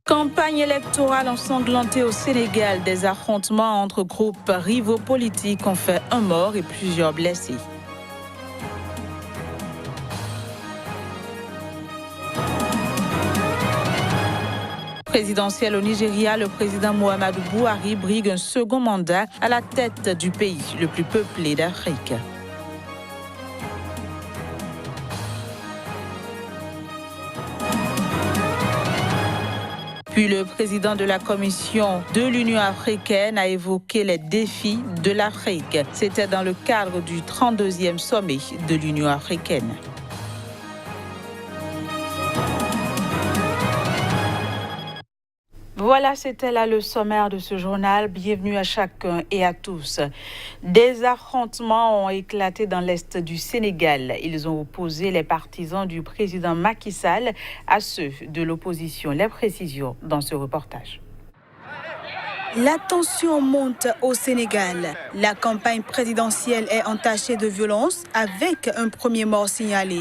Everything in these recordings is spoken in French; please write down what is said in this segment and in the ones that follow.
Campagne électorale ensanglantée au Sénégal. Des affrontements entre groupes rivaux politiques ont fait un mort et plusieurs blessés. Présidentiel au Nigeria, le président Muhammadu Buhari brigue un second mandat à la tête du pays le plus peuplé d'Afrique. Puis le président de la Commission de l'Union africaine a évoqué les défis de l'Afrique. C'était dans le cadre du 32e sommet de l'Union africaine. Voilà, c'était là le sommaire de ce journal. Bienvenue à chacun et à tous. Des affrontements ont éclaté dans l'est du Sénégal. Ils ont opposé les partisans du président Macky Sall à ceux de l'opposition. Les précisions dans ce reportage. La tension monte au Sénégal. La campagne présidentielle est entachée de violence avec un premier mort signalé.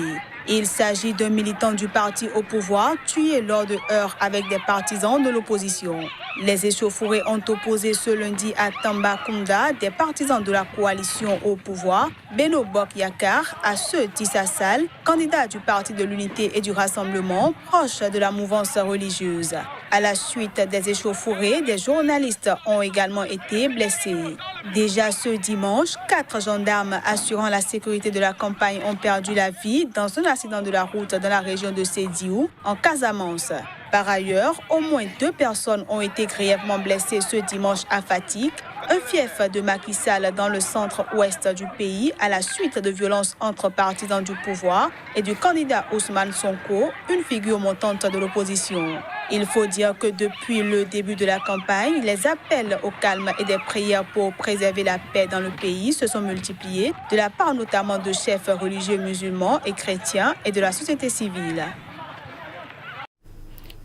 Il s'agit d'un militant du parti au pouvoir tué lors de heurts avec des partisans de l'opposition. Les échauffourées ont opposé ce lundi à Tambacounda des partisans de la coalition au pouvoir, Benno Bokk Yakaar, à ceux d'Issa Sall, candidat du Parti de l'Unité et du Rassemblement, proche de la mouvance religieuse. À la suite des échauffourées, des journalistes ont également été blessés. Déjà ce dimanche, 4 gendarmes assurant la sécurité de la campagne ont perdu la vie dans un accident de la route dans la région de Sédhiou, en Casamance. Par ailleurs, au moins 2 personnes ont été grièvement blessées ce dimanche à Fatick, un fief de Macky Sall dans le centre-ouest du pays à la suite de violences entre partisans du pouvoir et du candidat Ousmane Sonko, une figure montante de l'opposition. Il faut dire que depuis le début de la campagne, les appels au calme et des prières pour préserver la paix dans le pays se sont multipliés, de la part notamment de chefs religieux musulmans et chrétiens et de la société civile.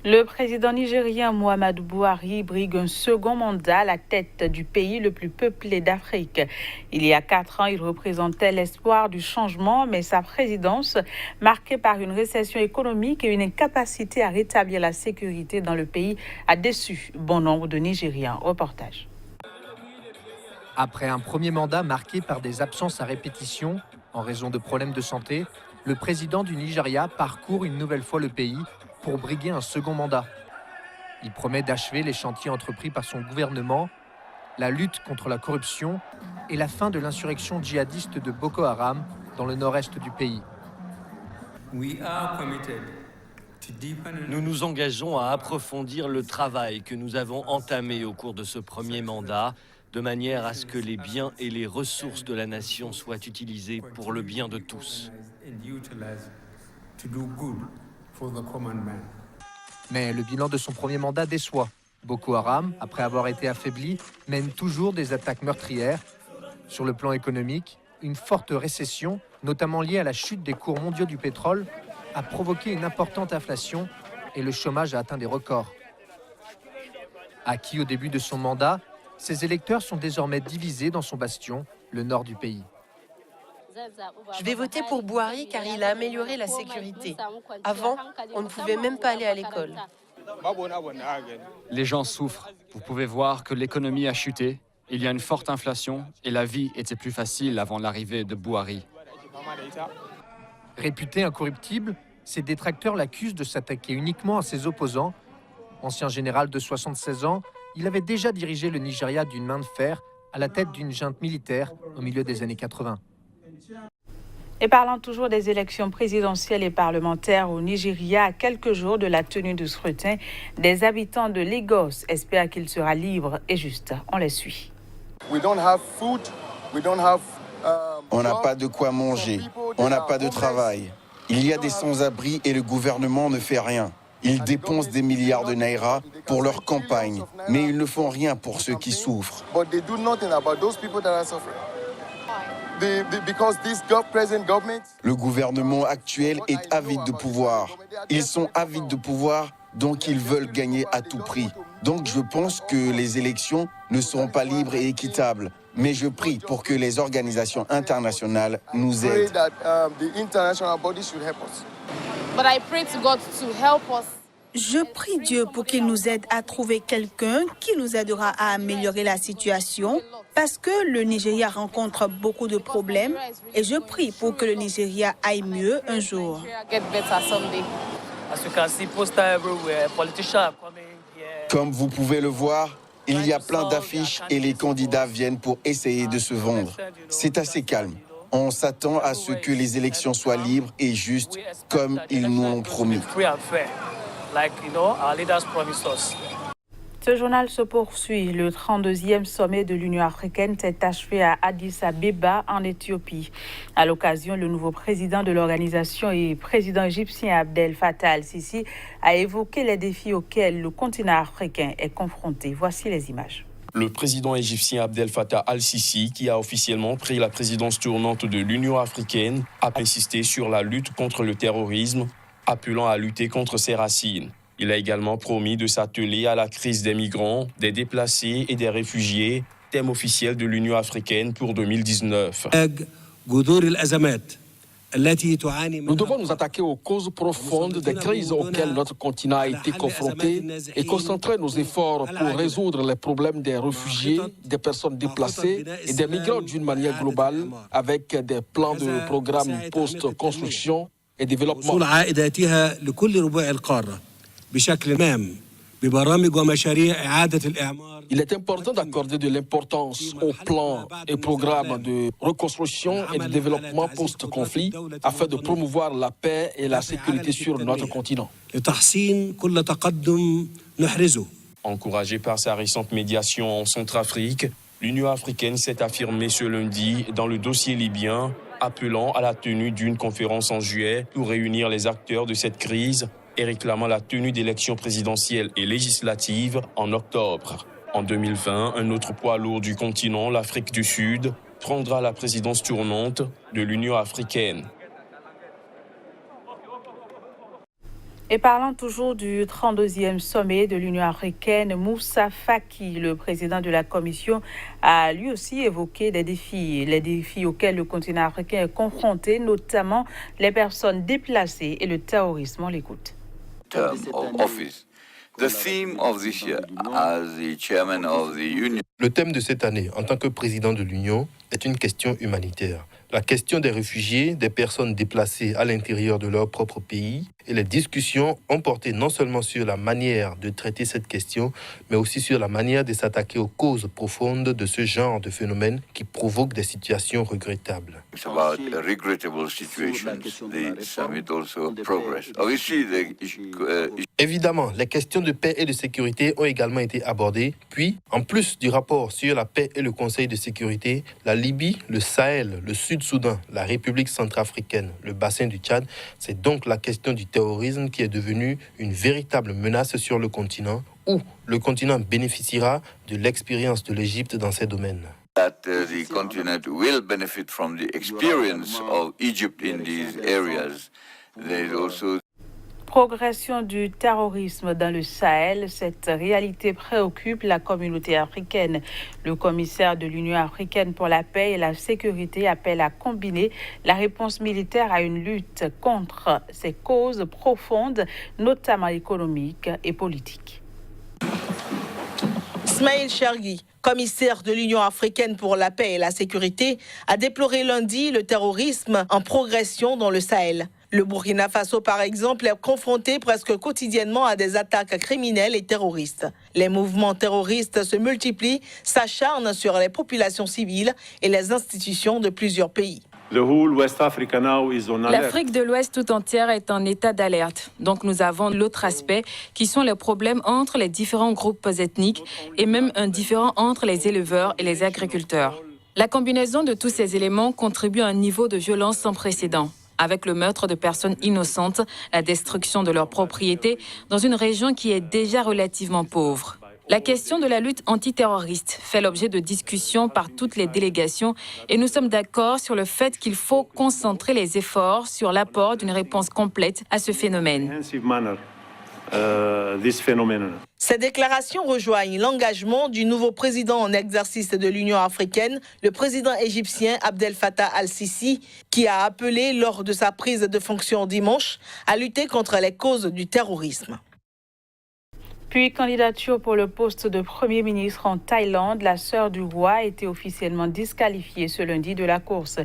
Le président nigérien Muhammadu Buhari brigue un second mandat à la tête du pays le plus peuplé d'Afrique. Il y a 4 ans, il représentait l'espoir du changement, mais sa présidence, marquée par une récession économique et une incapacité à rétablir la sécurité dans le pays, a déçu bon nombre de Nigériens. Reportage. Après un premier mandat marqué par des absences à répétition en raison de problèmes de santé, le président du Nigeria parcourt une nouvelle fois le pays pour briguer un second mandat. Il promet d'achever les chantiers entrepris par son gouvernement, la lutte contre la corruption et la fin de l'insurrection djihadiste de Boko Haram dans le nord-est du pays. Nous nous engageons à approfondir le travail que nous avons entamé au cours de ce premier mandat, de manière à ce que les biens et les ressources de la nation soient utilisés pour le bien de tous. Mais le bilan de son premier mandat déçoit. Boko Haram, après avoir été affaibli, mène toujours des attaques meurtrières. Sur le plan économique, une forte récession, notamment liée à la chute des cours mondiaux du pétrole, a provoqué une importante inflation et le chômage a atteint des records. Acquis au début de son mandat, ses électeurs sont désormais divisés dans son bastion, le nord du pays. Je vais voter pour Buhari car il a amélioré la sécurité. Avant, on ne pouvait même pas aller à l'école. Les gens souffrent. Vous pouvez voir que l'économie a chuté, il y a une forte inflation et la vie était plus facile avant l'arrivée de Buhari. Réputé incorruptible, ses détracteurs l'accusent de s'attaquer uniquement à ses opposants. Ancien général de 76 ans, il avait déjà dirigé le Nigeria d'une main de fer à la tête d'une junte militaire au milieu des années 80. Et parlant toujours des élections présidentielles et parlementaires au Nigeria, à quelques jours de la tenue du scrutin, des habitants de Lagos espèrent qu'il sera libre et juste. On les suit. On n'a pas de quoi manger, on n'a pas de travail. Il y a des sans-abri et le gouvernement ne fait rien. Ils dépensent des milliards de naira pour leur campagne, mais ils ne font rien pour ceux qui souffrent. Le gouvernement actuel est avide de pouvoir. Ils sont avides de pouvoir, donc ils veulent gagner à tout prix. Donc je pense que les élections ne seront pas libres et équitables. Mais je prie pour que les organisations internationales nous aident. Je prie Dieu pour qu'il nous aide à trouver quelqu'un qui nous aidera à améliorer la situation parce que le Nigeria rencontre beaucoup de problèmes et je prie pour que le Nigeria aille mieux un jour. Comme vous pouvez le voir, il y a plein d'affiches et les candidats viennent pour essayer de se vendre. C'est assez calme. On s'attend à ce que les élections soient libres et justes comme ils nous l'ont promis. Ce journal se poursuit. Le 32e sommet de l'Union africaine s'est achevé à Addis Abeba, en Éthiopie. À l'occasion, le nouveau président de l'organisation et président égyptien Abdel Fattah al-Sisi a évoqué les défis auxquels le continent africain est confronté. Voici les images. Le président égyptien Abdel Fattah al-Sisi, qui a officiellement pris la présidence tournante de l'Union africaine, a insisté sur la lutte contre le terrorisme, appelant à lutter contre ses racines. Il a également promis de s'atteler à la crise des migrants, des déplacés et des réfugiés, thème officiel de l'Union africaine pour 2019. Nous devons nous attaquer aux causes profondes des crises auxquelles notre continent a été confronté et concentrer nos efforts pour résoudre les problèmes des réfugiés, des personnes déplacées et des migrants d'une manière globale avec des plans de programme post-construction et développement. Il est important d'accorder de l'importance aux plans et programmes de reconstruction et de développement post-conflit afin de promouvoir la paix et la sécurité sur notre continent. Encouragée par sa récente médiation en Centrafrique, l'Union africaine s'est affirmée ce lundi dans le dossier libyen, appelant à la tenue d'une conférence en juillet pour réunir les acteurs de cette crise et réclamant la tenue d'élections présidentielles et législatives en octobre. En 2020, un autre poids lourd du continent, l'Afrique du Sud, prendra la présidence tournante de l'Union africaine. Et parlant toujours du 32e sommet de l'Union africaine, Moussa Faki, le président de la Commission, a lui aussi évoqué les défis auxquels le continent africain est confronté, notamment les personnes déplacées et le terrorisme. On l'écoute. Le thème de cette année, en tant que président de l'Union, est une question humanitaire. La question des réfugiés, des personnes déplacées à l'intérieur de leur propre pays, et les discussions ont porté non seulement sur la manière de traiter cette question, mais aussi sur la manière de s'attaquer aux causes profondes de ce genre de phénomène qui provoquent des situations regrettables. Évidemment, les questions de paix et de sécurité ont également été abordées. Puis, en plus du rapport sur la paix et le Conseil de sécurité, la Libye, le Sahel, le Sud-Soudan, la République centrafricaine, le bassin du Tchad, c'est donc la question du terrorisme qui est devenue une véritable menace sur le continent, où le continent bénéficiera de l'expérience de l'Égypte dans ces domaines. The continent will benefit from the experience of Egypt in these areas. There is also Progression du terrorisme dans le Sahel, cette réalité préoccupe la communauté africaine. Le commissaire de l'Union africaine pour la paix et la sécurité appelle à combiner la réponse militaire à une lutte contre ces causes profondes, notamment économiques et politiques. Ismaël Chergui, commissaire de l'Union africaine pour la paix et la sécurité, a déploré lundi le terrorisme en progression dans le Sahel. Le Burkina Faso, par exemple, est confronté presque quotidiennement à des attaques criminelles et terroristes. Les mouvements terroristes se multiplient, s'acharnent sur les populations civiles et les institutions de plusieurs pays. L'Afrique de l'Ouest tout entière est en état d'alerte. Donc nous avons l'autre aspect qui sont les problèmes entre les différents groupes ethniques et même un différend entre les éleveurs et les agriculteurs. La combinaison de tous ces éléments contribue à un niveau de violence sans précédent, avec le meurtre de personnes innocentes, la destruction de leurs propriétés dans une région qui est déjà relativement pauvre. La question de la lutte antiterroriste fait l'objet de discussions par toutes les délégations et nous sommes d'accord sur le fait qu'il faut concentrer les efforts sur l'apport d'une réponse complète à ce phénomène. Ces déclarations rejoignent l'engagement du nouveau président en exercice de l'Union africaine, le président égyptien Abdel Fattah al-Sisi, qui a appelé lors de sa prise de fonction dimanche à lutter contre les causes du terrorisme. Puis, candidature pour le poste de Premier ministre en Thaïlande. La sœur du roi a été officiellement disqualifiée ce lundi de la course.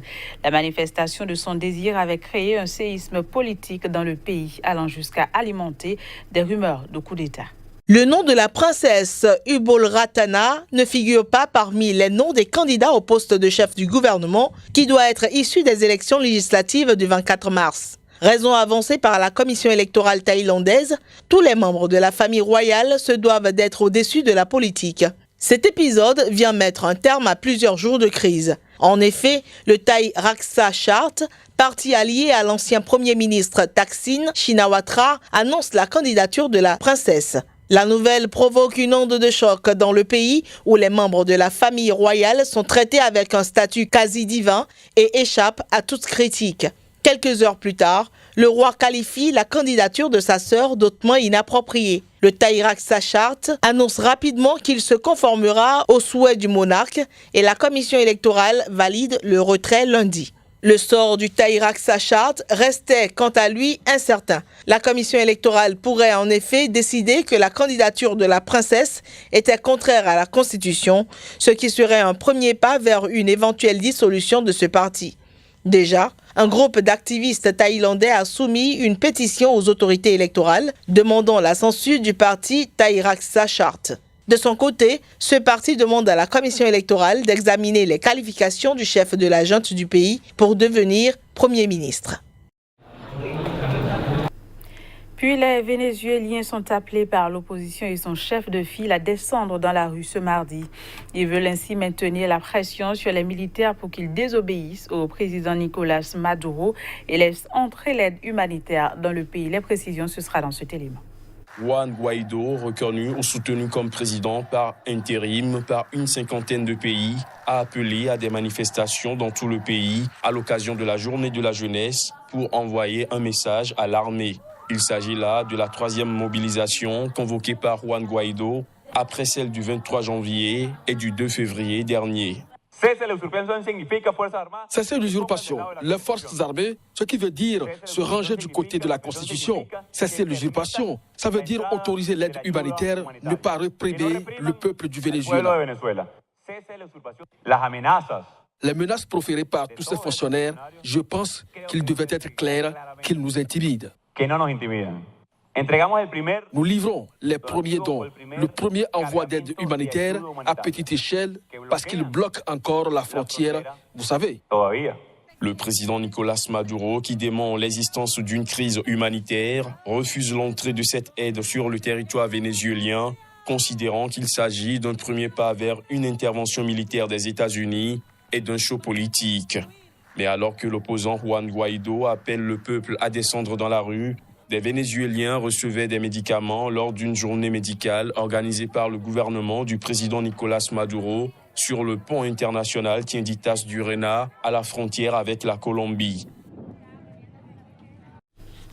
La manifestation de son désir avait créé un séisme politique dans le pays, allant jusqu'à alimenter des rumeurs de coup d'État. Le nom de la princesse Ubol Ratana ne figure pas parmi les noms des candidats au poste de chef du gouvernement qui doit être issu des élections législatives du 24 mars. Raison avancée par la commission électorale thaïlandaise, tous les membres de la famille royale se doivent d'être au-dessus de la politique. Cet épisode vient mettre un terme à plusieurs jours de crise. En effet, le Thai Raksa Chart, parti allié à l'ancien premier ministre Thaksin Shinawatra, annonce la candidature de la princesse. La nouvelle provoque une onde de choc dans le pays où les membres de la famille royale sont traités avec un statut quasi divin et échappent à toute critique. Quelques heures plus tard, le roi qualifie la candidature de sa sœur d'autrement inappropriée. Le Thai Raksa Chart annonce rapidement qu'il se conformera aux souhaits du monarque et la commission électorale valide le retrait lundi. Le sort du Thai Raksa Chart restait quant à lui incertain. La commission électorale pourrait en effet décider que la candidature de la princesse était contraire à la Constitution, ce qui serait un premier pas vers une éventuelle dissolution de ce parti. Déjà, un groupe d'activistes thaïlandais a soumis une pétition aux autorités électorales demandant la censure du parti Thai Raksa Chart. De son côté, ce parti demande à la commission électorale d'examiner les qualifications du chef de la junte du pays pour devenir Premier ministre. Puis les Vénézuéliens sont appelés par l'opposition et son chef de file à descendre dans la rue ce mardi. Ils veulent ainsi maintenir la pression sur les militaires pour qu'ils désobéissent au président Nicolas Maduro et laissent entrer l'aide humanitaire dans le pays. Les précisions, ce sera dans cet élément. Juan Guaidó, reconnu ou soutenu comme président par intérim par une cinquantaine de pays, a appelé à des manifestations dans tout le pays à l'occasion de la journée de la jeunesse pour envoyer un message à l'armée. Il s'agit là de la 3e mobilisation convoquée par Juan Guaidó après celle du 23 janvier et du 2 février dernier. Cesser l'usurpation, les forces armées, ce qui veut dire se ranger du côté de la Constitution. Cesser l'usurpation, ça veut dire autoriser l'aide humanitaire, ne pas réprimer le peuple du Venezuela. Les menaces proférées par tous ces fonctionnaires, je pense qu'il devait être clair qu'ils nous intimident. Nous livrons les premiers dons, le premier envoi d'aide humanitaire à petite échelle parce qu'ils bloquent encore la frontière, vous savez. Le président Nicolas Maduro, qui dément l'existence d'une crise humanitaire, refuse l'entrée de cette aide sur le territoire vénézuélien, considérant qu'il s'agit d'un premier pas vers une intervention militaire des États-Unis et d'un show politique. Mais alors que l'opposant Juan Guaidó appelle le peuple à descendre dans la rue, des Vénézuéliens recevaient des médicaments lors d'une journée médicale organisée par le gouvernement du président Nicolas Maduro sur le pont international Tienditas du Rena à la frontière avec la Colombie.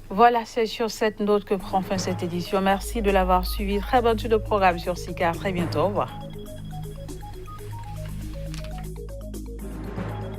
Voilà, c'est sur cette note que prend fin cette édition. Merci de l'avoir suivi. Très bonne suite de programme sur SICA. À très bientôt. Au revoir.